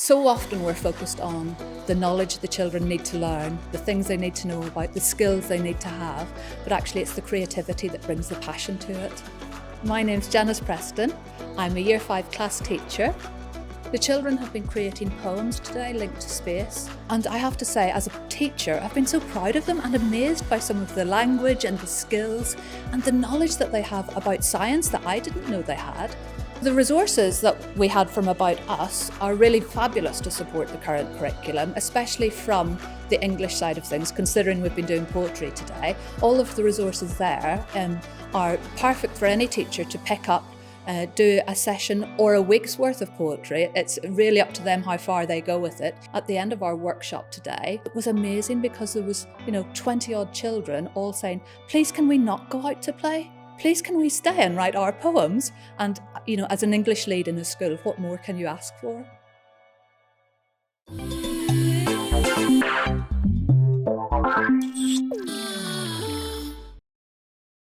So often we're focused on the knowledge the children need to learn, the things they need to know about, the skills they need to have, but actually it's the creativity that brings the passion to it. My name's Janice Preston. I'm a Year 5 class teacher. The children have been creating poems today linked to space, and I have to say, as a teacher, I've been so proud of them and amazed by some of the language and the skills and the knowledge that they have about science that I didn't know they had. The resources that we had from About Us are really fabulous to support the current curriculum, especially from the English side of things, considering we've been doing poetry today. All of the resources there are perfect for any teacher to pick up, do a session or a week's worth of poetry. It's really up to them how far they go with it. At the end of our workshop today, it was amazing because there was, 20 odd children all saying, please can we not go out to play? Please can we stay and write our poems? And, as an English lead in a school, what more can you ask for?